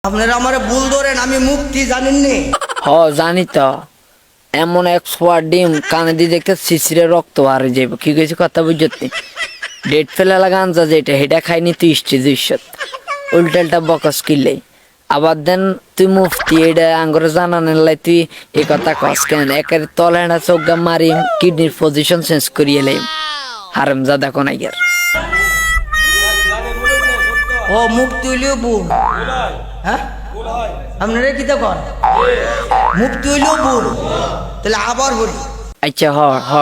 আপনারা আমারে ভুল ধরেন, আমি মুক্তি জানেননি। হ জানি তো, এমন এক সোয়ার ডিম কানে দিয়ে দেখতে শিশিরে রক্ত আর যাইব। কি কইছি কথা বুঝতে? ডেট ফেলা গাঞ্জা যেটা সেটা খাইনি তুই ইষ্টি 200 উল্টালটা বকস কিনলেই আবার দেন তুই মুফতি এটা আঙ্গরে জানানের লাই তুই এই কথা কস কেন? একের তলে না চোখা মারি কিডনির পজিশন চেঞ্জ করিয়ে লাইম। হারাম যা দেখো না ইয়ার। ও মুক্তি হইলেও ভুল, হ্যাঁ আপনারা কি কর? মুক্তি হইলেও ভুল, তাহলে আবার বলি। আচ্ছা হ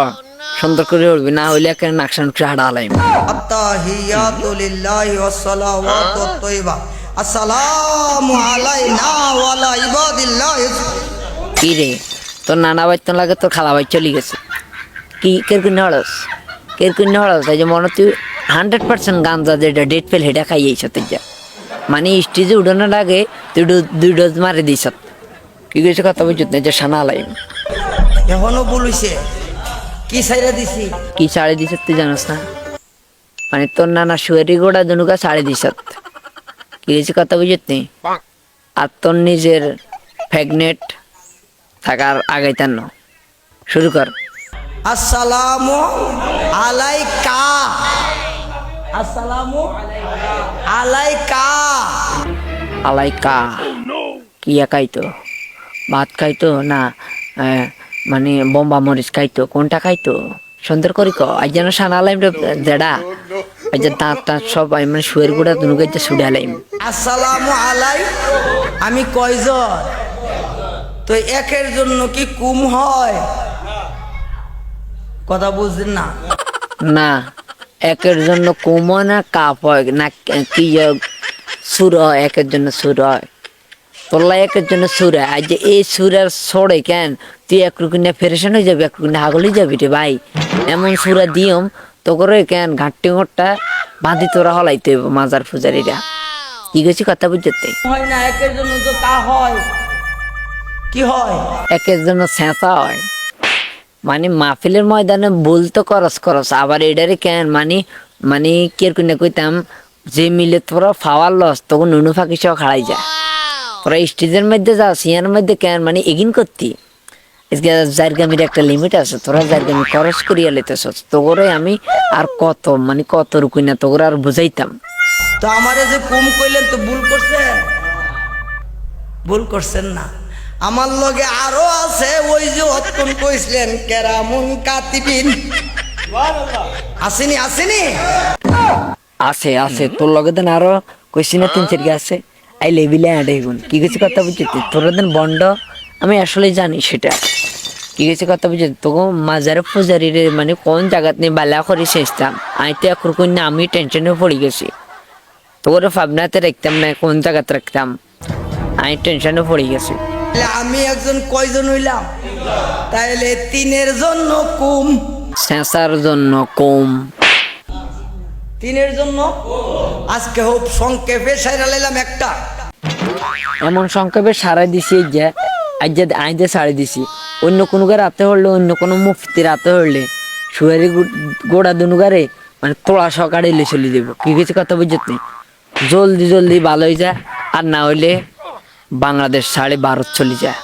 সুন্দর করে উঠবি, না হইলে একের নাকশান হাড়া আলাইম। আত্তাহিয়াতু লিল্লাহি ওয়াস সালাওয়াতু তাইয়্যিবা আসসালামু আলাইনা ওয়া আলা ইবাদিল্লাহি। কি রে তোর নানা বাইত লাগে, তোর খালা বাইত চলে গেছে। কি কেরকুন হড়স এই যে মনে তুই 100% গাঞ্জা যেটা ডেট ফেল হেটা খাইয়েছ তুই যা, মানে স্টেজে উঠানোর আগে তুই 2 ডোজ মারি দিস। কি কইছে কথা বুঝত না যে সানা আলাইম। এখনো বলিছে কি ছাইরা দিছি? কি ছাড়ে দিস তুই জানাস না? মানে তোর নানা শুয়ারি গোড়া দুনুকা ছাড়ে দিস। কি কইছে কথা বুঝত নি? আর তোর নিজের প্রেগনেন্ট থাকার আগে তান্ন শুরু কর। আসসালামু আলাইকা, আসসালামু আলাইকা। আলাইকা কি খাইতো? ভাত খাইতো না মানে বোম্বা মরিচ খাইতো? কোনটা খাইতো? সুন্দর করি ক। আজ যেন সানা আলাইম দেড়া, আজ যে দাঁত টাঁত সব মানে শুয়ের গুড়া দুনুকে ছুড়ে আলাইম। আসসালামু আলাই আমি কয়জন? তো একের জন্য কি কুম হয়? কথা বুঝছেন না? না একের জন্য কুম হয় না, কাপ হয় না, কি সুর হয় একের জন্য সুর হয়। তোল্লা একের জন্য সুর হয়। আজ যে এই সুরের ছড়ে কেন তুই এক রুকিনে ফেরেশন হয়ে যাবি, এক রুকিনে হাগল হয়ে যাবি রে ভাই। এমন সুরা দিয়ম তো করে কেন ঘাটটি ঘরটা বাঁধি তোরা হলাইতে মাজার ফুজারিরা। কি গেছি কথা বুঝতে? হয় না, একের জন্য তো তা হয়। কি হয়? একের জন্য ছেঁচা হয়। মানে মাহফিলের ময়দানে ভুল তো করস আবার এটারে কেন মানে কিরকম কইতাম যে মিলে তোরা ফাওয়ার লস তখন নুনু ফাঁকি সহ খাড়াই যায়। তোরা স্টেজের মধ্যে যা সিয়ার মধ্যে কেন মানে এগিন করতি জারগামির একটা লিমিট আছে। তোরা জারগামি খরচ করিয়া লেতেছ তো করে আমি আর কত রুকুই না তো করে আর বুঝাইতাম। তো আমারে যে কুম কইলেন তো ভুল করছেন? ভুল করছেন না। আমার লগে আরো আছে ওই যে অতক্ষণ কইছিলেন কেরামুন কাতিবিন। আসেনি আছে তোর লগে দেন আরো কইছি না 3-4 আছে আই লেবিলে আডেগুন। কি কিছু কথা বুঝছি তোর দেন বন্ড আমি আসলে জানি সেটা। কি কিছু কথা বুঝছি তোকে মাজারে পূজারি রে মানে কোন জায়গাত নিয়ে বালা করে শেষতাম আমি তো এখন না, আমি টেনশনে পড়ে গেছি। তোর ভাবনাতে রাখতাম না কোন জায়গাতে রাখতাম, আমি টেনশনে পড়ে গেছি। আমি একজন কয়জন হইলাম? তাইলে 3-এর জন্য কুম, শেষার জন্য কম, 3-এর জন্য আজকে হোক সংক্ষেপে সাইরা লাইলাম একটা। এমন সংক্ষেপে সারাই দিছি যে আজ যে সারাই দিছি। অন্য কোনো গায়ে রাতে হলে, অন্য কোনো মুফতি রাতে হলে শুয়ারি গোড়া দুনুগারে মানে তোলা সকালে এলে চলে দেব। কি কিছু কথা বুঝতে? জলদি ভালো হয়ে যায়, আর না হইলে বাংলাদেশ ছাড়ে ভারত চলে যায়।